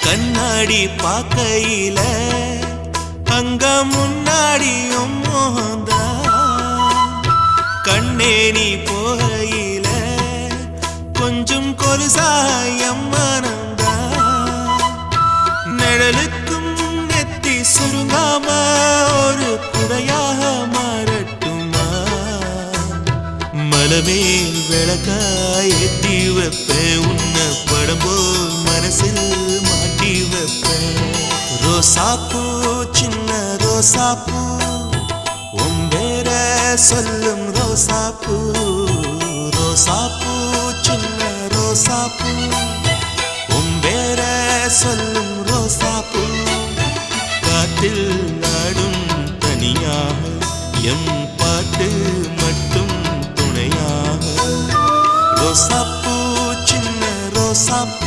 கண்ணாடி பார்க்கையில அங்க முன்னாடியும் மோகந்தா கண்ணே நீ போகையில கொஞ்சம் கொலுசாயம் மனந்தா நிழலுக்கும் நெத்தி சுருங்காம ஒரு குடையாக மாறட்டுமா மலமேல் விளக்காய் ஏத்தி வைப்பேன் உன்னை படம் போல் மனசில் மாட்டி வைப்பேன் ரோசாப்பூ சின்ன ரோசாப்பூ உம்பேர சொல்லும் ரோசாப்பூ ரோசாப்பூ சின்ன ரோசாப்பூ உம்பேர சொல்லும் ரோசாப்பூ காற்றில் நாடும் தனியாக எம் பாட்டு மட்டும் துணையாக ரோசாப்பூ சின்ன ரோசாப்பூ